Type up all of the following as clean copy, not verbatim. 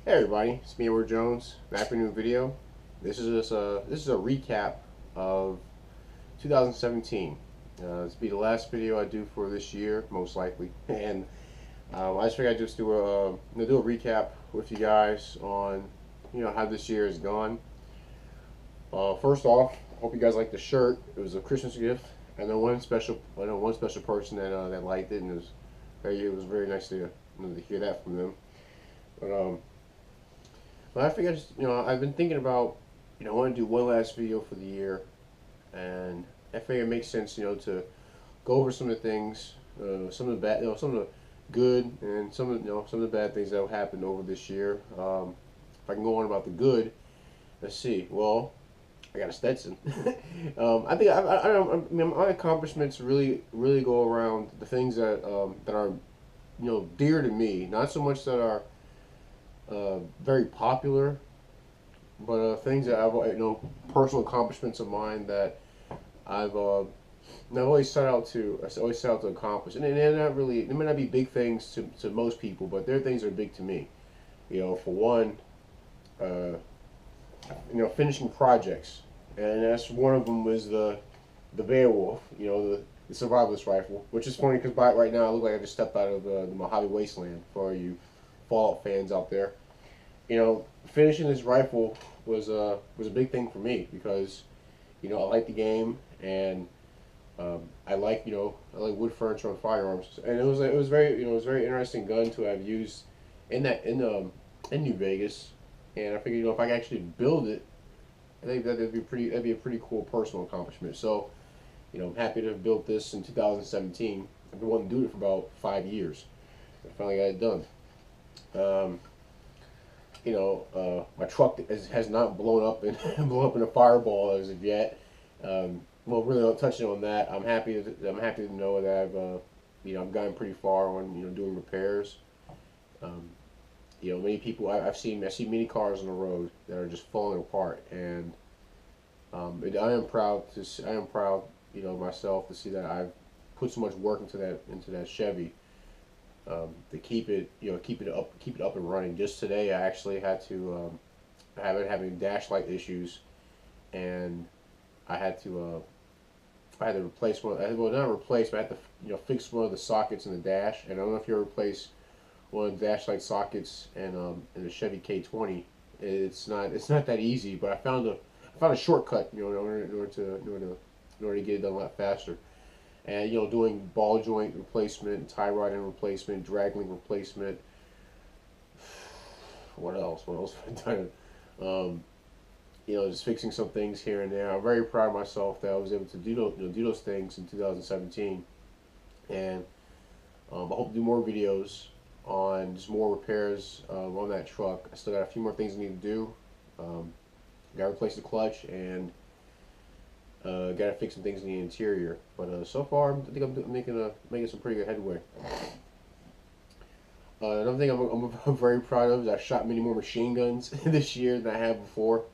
Hey everybody, it's me Edward Jones, back with a new video. This is a recap of 2017. This will be the last video I do for this year, most likely, and I just figured I'd just do a recap with you guys on how this year has gone. First off, hope you guys like the shirt. It was a Christmas gift. I know one special person that liked it, and it was very nice to hear that from them. But But I figured, I've been thinking about, I want to do one last video for the year, and I figure it makes sense, to go over some of the things, some of the bad, some of the good, and some of the bad things that have happened over this year. If I can go on about the good, let's see. Well, I got a Stetson. I think I mean, my accomplishments really go around the things that are dear to me, not so much that are very popular, but things that I've personal accomplishments of mine that I've uh, I've always set out to accomplish, and they're not really, they may not be big things to most people, but they're things that are big to me. For one, uh, finishing projects, and that's one of them was the Beowulf, the survivalist rifle, which is funny because right now I look like I just stepped out of the Mojave Wasteland for you Fallout fans out there. Finishing this rifle was a big thing for me because I like the game, and I like wood furniture on firearms, and it was very it was a very interesting gun to have used in New Vegas, and I figured if I could actually build it, I think that'd be a pretty cool personal accomplishment. So I'm happy to have built this in 2017. I've been wanting to do it for about 5 years. I finally got it done. Um, my truck has not blown up and blown up in a fireball as of yet. Well, really not touching on that. I'm happy to know that I've gotten pretty far on doing repairs. Um, many people I see many cars on the road that are just falling apart, and I am proud myself to see that I've put so much work into that Chevy, to keep it up and running. Just today, I actually had to have it having dash light issues, and I had to replace one. Well, not replace, but I had to fix one of the sockets in the dash. And I don't know if you ever replace one of the dash light sockets in the Chevy K20. It's not that easy, but I found a shortcut in order to get it done a lot faster. And doing ball joint replacement, tie rod end replacement, drag link replacement. What else? What else have I done? Um, just fixing some things here and there. I'm very proud of myself that I was able to do those things in 2017, and I hope to do more videos on just more repairs on that truck. I still got a few more things I need to do. Got to replace the clutch, and got to fix some things in the interior. But so far, I think I'm making some pretty good headway. Another thing I'm very proud of is I shot many more machine guns this year than I have before.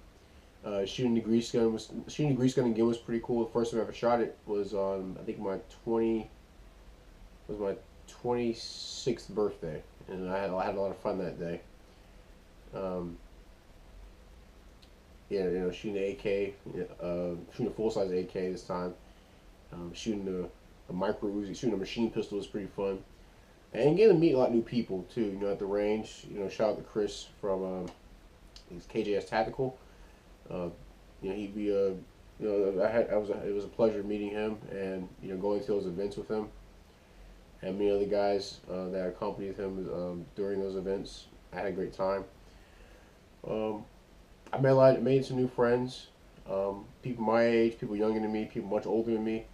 Shooting the grease gun again was pretty cool. The first time I ever shot it was on, I think, my 26th birthday, and I had a lot of fun that day. Um, yeah, shooting the AK, shooting a full size AK this time. Shooting a micro Uzi, shooting a machine pistol was pretty fun, and getting to meet a lot of new people too. At the range. Shout out to Chris from KJS Tactical. Uh, he'd be it was a pleasure meeting him, and going to those events with him, and many other guys that accompanied him during those events. I had a great time. Um, made some new friends, people my age, people younger than me, people much older than me,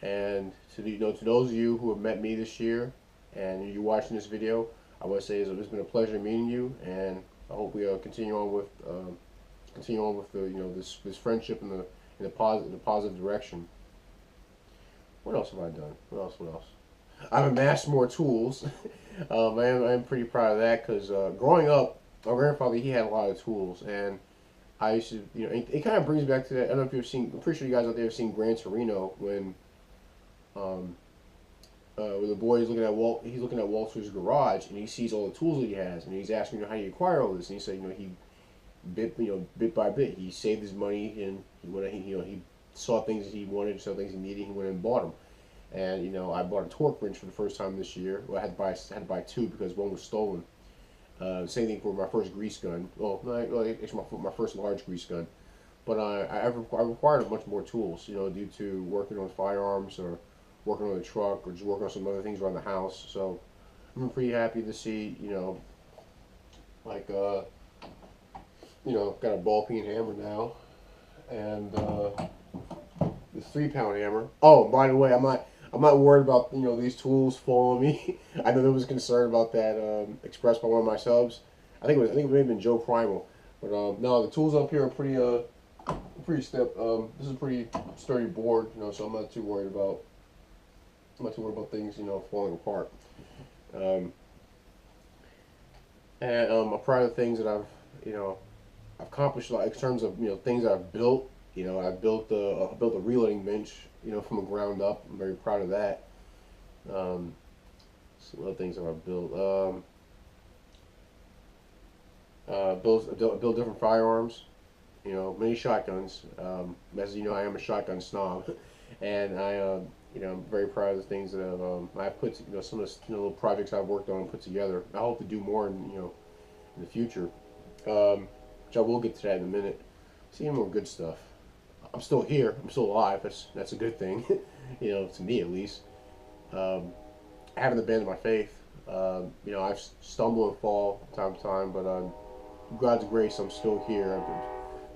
and to those of you who have met me this year, and you're watching this video, I want to say it's been a pleasure meeting you, and I hope we continue on with this friendship in the positive direction. What else have I done? What else? I've amassed more tools. I am pretty proud of that because growing up, my grandfather, he had a lot of tools, and I used to, it kind of brings me back to that. I don't know if you've seen. I'm pretty sure you guys out there have seen Gran Torino when um, where the boy is looking at he's looking at Walter's garage, and he sees all the tools that he has, and he's asking, how do you acquire all this? And he said, he bit by bit, he saved his money, and he saw things that he wanted, saw things he needed, he went and bought them. And I bought a torque wrench for the first time this year. Well, I had to buy two because one was stolen. Same thing for my first grease gun. Well, it's my first large grease gun. But I required a bunch more tools, due to working on firearms or working on the truck or just working on some other things around the house. So I'm pretty happy to see, like, got a ball peen hammer now, and the 3-pound hammer. Oh, by the way, I'm not worried about these tools following me. I know there was concern about that expressed by one of my subs. I think it may have been Joe Primal, but no, the tools up here are pretty step. This is a pretty sturdy board, so I'm not too worried about things falling apart. And I'm proud of the things that I've accomplished, like in terms of things that I've built. I built a reloading bench, from the ground up. I'm very proud of that. Some other things that I've built. Build different firearms. Many shotguns. As you know, I am a shotgun snob, and I'm very proud of the things that I've put. Some of the little projects I've worked on and put together. I hope to do more in the future. Which I will get to that in a minute. See more good stuff. I'm still here. I'm still alive. That's a good thing, to me at least. I haven't abandoned my faith. I've stumbled and fall from time to time, but God's grace, I'm still here,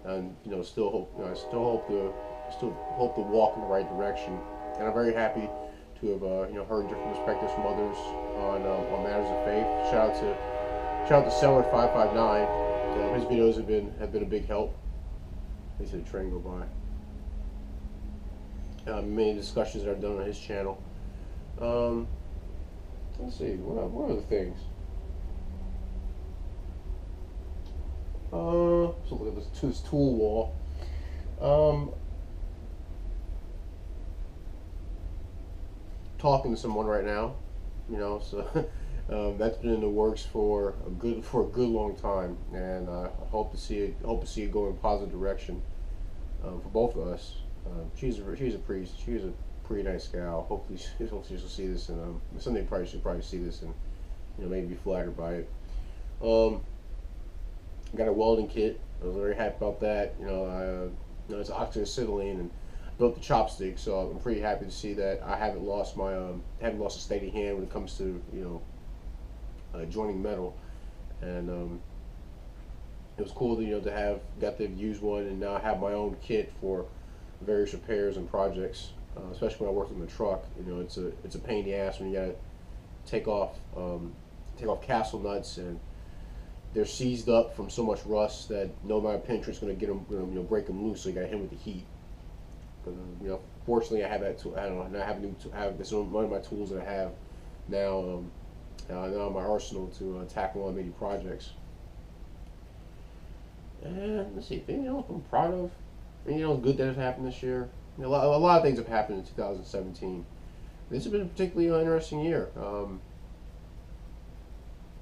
and still hope. I still hope to walk in the right direction. And I'm very happy to have heard different perspectives from others on matters of faith. Shout out to Seller 559. His videos have been a big help. They said a train go by. Many discussions that I've done on his channel. Let's see, what are the things? So look at this tool wall. Talking to someone right now, so that's been in the works for a good long time, and I hope to see it go in a positive direction for both of us. She's a pretty nice gal. Hopefully she'll see this, and someday she'll probably see this and maybe be flattered by it. Got a welding kit. I was very happy about that. It's oxyacetylene, and built the chopstick, so I'm pretty happy to see that I haven't lost a steady hand when it comes to joining metal, and it was cool to got to use one and now have my own kit for various repairs and projects, especially when I worked on the truck. It's a pain in the ass when you gotta take off castle nuts, and they're seized up from so much rust that no amount of pinch is going to get them, break them loose. So you got to hit them with the heat. But fortunately, I have that tool. I don't know. I have this one of my tools that I have now. Now in my arsenal to tackle on many projects. And let's see, anything else I'm proud of? Anything else good that has happened this year? A lot of things have happened in 2017. This has been a particularly interesting year.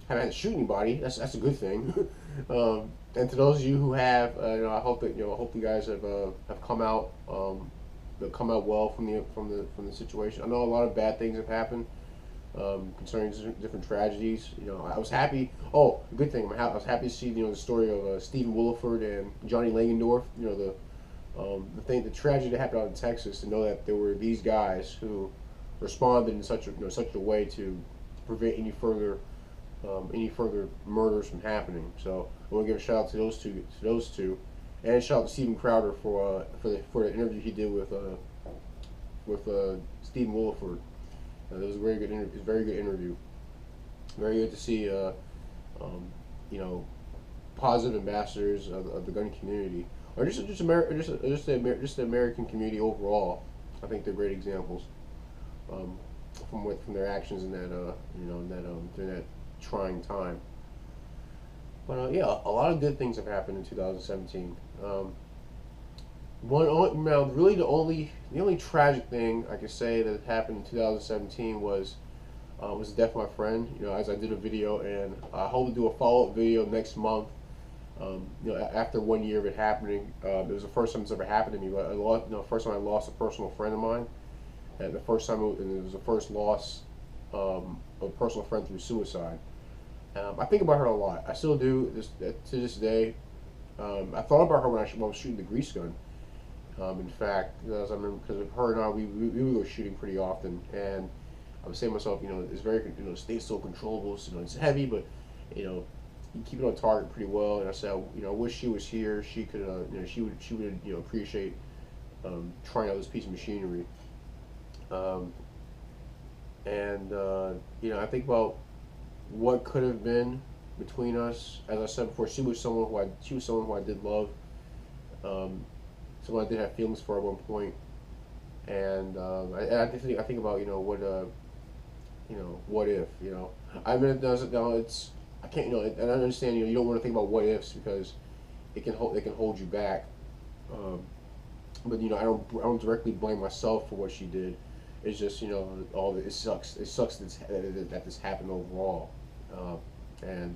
Haven't had to shoot anybody. That's a good thing. And to those of you who have, I hope that you guys have come out well from the situation. I know a lot of bad things have happened concerning different tragedies. I was happy. Oh, good thing. I was happy to see the story of Stephen Williford and Johnny Langendorf. The tragedy that happened out in Texas. To know that there were these guys who responded in such a way to prevent any further murders from happening. So I want to give a shout out to those two, and shout out to Steven Crowder for the interview he did with Stephen Williford. It was a very good interview. Very good to see positive ambassadors of the gun community, or just the American community overall. I think they're great examples from their actions in that during that trying time. But yeah, a lot of good things have happened in 2017. Now, really the only tragic thing I could say that happened in 2017 was the death of my friend. As I did a video, and I hope to do a follow up video next month. After 1 year of it happening, it was the first time it's ever happened to me. But first time I lost a personal friend of mine, and it was the first loss of a personal friend through suicide. I think about her a lot. I still do to this day. I thought about her when I was shooting the grease gun. In fact, as I remember, because her and I, we were shooting pretty often, and I was saying to myself, it's very, stay so controllable. So, it's heavy, but you keep it on target pretty well. And I said, I wish she was here. She could, she would, appreciate trying out this piece of machinery. Um, and I think about what could have been between us. As I said before, she was someone who I did love. Um, Someone I did have feelings for at one point. And I think about what if I mean it's I can't and I understand you don't want to think about what ifs because it can hold you back. Um, but I don't directly blame myself for what she did. It's just it sucks that this happened overall. uh, and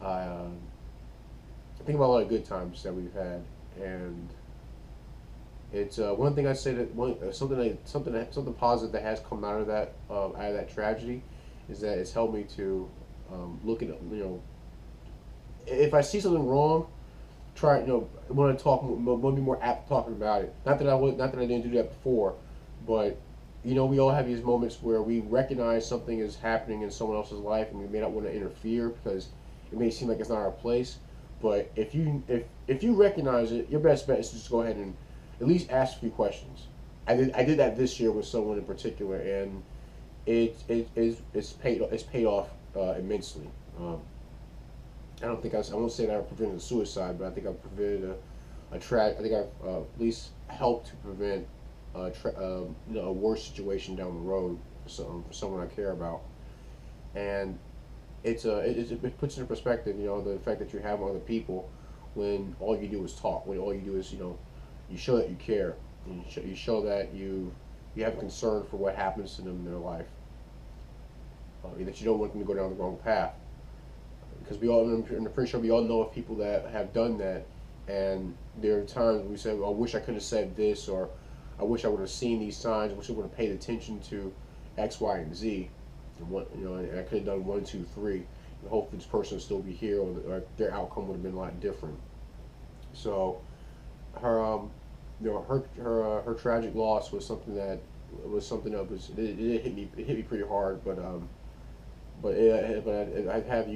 I think about a lot of good times that we've had, and it's one thing I say that something positive that has come out of that tragedy is that it's helped me to look at if I see something wrong, try want to talk want to be more apt talking about it. Not that I didn't do that before, but we all have these moments where we recognize something is happening in someone else's life, and we may not want to interfere because it may seem like it's not our place. But if you recognize it, your best bet is to just go ahead and at least ask a few questions. I did that this year with someone in particular, and it's paid off immensely. I don't think I won't say that I prevented a suicide, but I think I've prevented I think I've at least helped to prevent a worse situation down the road for someone I care about. And it puts into perspective, the fact that you have other people when all you do is talk, when all you do is you show that you care, and you show that you have a concern for what happens to them in their life, that you don't want them to go down the wrong path. Because I'm pretty sure we all know of people that have done that, and there are times we say, well, I wish I could have said this, or I wish I would have seen these signs, I wish I would have paid attention to X, Y, and Z, and and I could have done one, two, three, and hopefully this person would still be here, or their outcome would have been a lot different. So her her tragic loss was something that it hit me pretty hard, but I have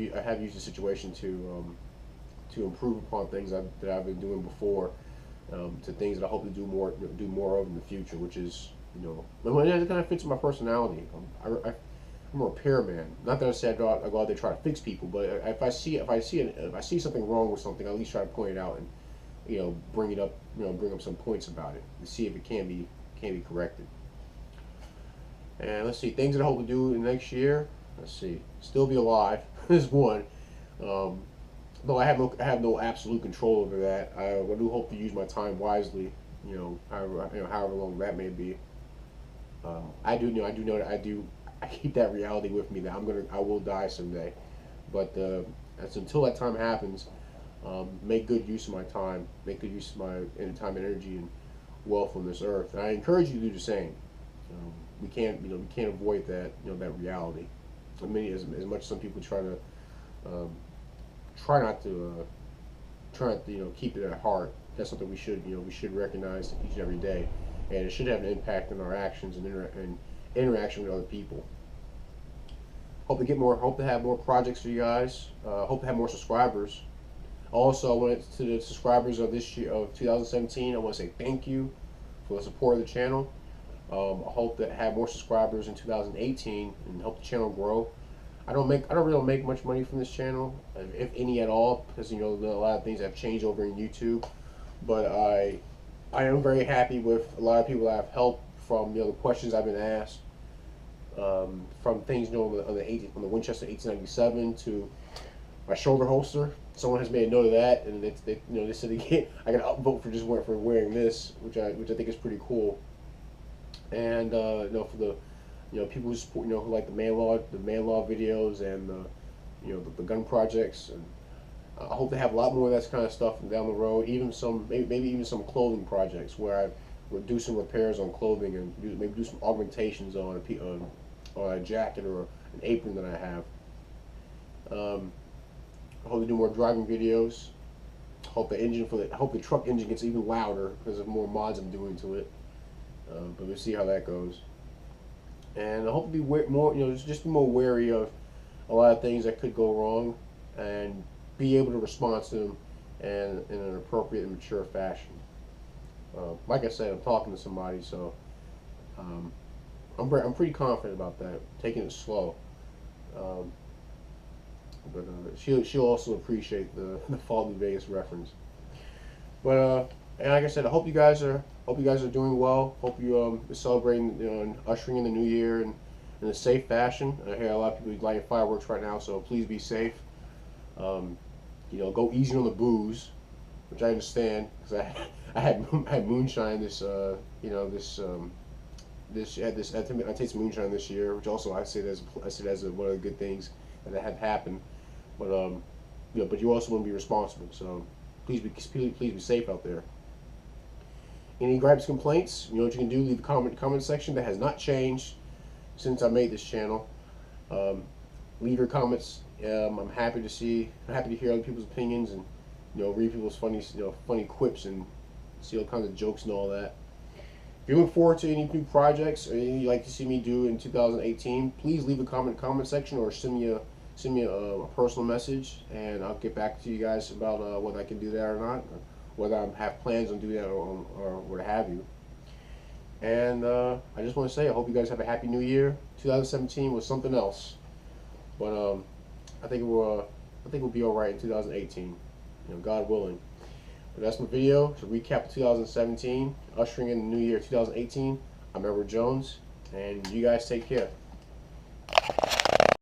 used the situation to improve upon things that I've been doing before, to things that I hope to do more of in the future, which is it kind of fits my personality. I'm a repairman. Not that I say I go out there try to fix people, but if I see something wrong with something, I at least try to point it out and bring up some points about it to see if it can be corrected. And let's see, things that I hope to do in the next year. Let's see, still be alive is one. Um, though I have no absolute control over that. I do hope to use my time wisely. However long that may be. I do know that I keep that reality with me that I will die someday. But until that time happens, make good use of my time, make good use of my time, energy, and wealth on this earth. And I encourage you to do the same. We can't avoid that reality. I mean, as much as some people um, try not to keep it at heart. That's something we should recognize each and every day, and it should have an impact on our actions and interaction with other people. Hope to have more projects for you guys. Hope to have more subscribers. Also, to the subscribers of this year of 2017, I want to say thank you for the support of the channel. I hope to have more subscribers in 2018 and help the channel grow. I don't really make much money from this channel, if any at all, because a lot of things have changed over in YouTube. But I am very happy with a lot of people that I've helped from the questions I've been asked, from things on the Winchester 1897 to my shoulder holster. Someone has made a note of that, and they said again I got to upvote for wearing this, which I think is pretty cool. And for the people who support, who like the man law videos, and the gun projects, and I hope to have a lot more of that kind of stuff down the road. Even maybe even some clothing projects where I would do some repairs on clothing, and maybe do some augmentations on a jacket or an apron that I have. I hope to do more driving videos. I hope the truck engine gets even louder because of more mods I'm doing to it. But we'll see how that goes. And I hope to be more, just be more wary of a lot of things that could go wrong, and be able to respond to them and in an appropriate and mature fashion. Like I said, I'm talking to somebody, so I'm pretty confident about that. Taking it slow, but she'll also appreciate the Fallout New Vegas reference. But and like I said, I hope you guys are doing well. Hope you are celebrating, and ushering in the new year in a safe fashion. I hear a lot of people lighting fireworks right now, so please be safe. Go easy on the booze, which I understand, because I had moonshine this I tasted moonshine this year, which also I see it as one of the good things that have happened. But but you also want to be responsible, so please be safe out there. Any gripes, complaints, you know what you can do. Leave a comment section. That has not changed since I made this channel. Leave your comments. I'm happy to hear other people's opinions, and read people's funny quips, and see all kinds of jokes and all that. If you look forward to any new projects or anything you'd like to see me do in 2018, please leave a comment section, or send me a personal message, and I'll get back to you guys about whether I can do that or not, or whether I have plans on doing that, or what have you. And I just want to say, I hope you guys have a happy new year. 2017 was something else, but I think we'll be all right in 2018, God willing. But that's my video to recap 2017, ushering in the new year 2018. I'm Edward Jones, and you guys take care.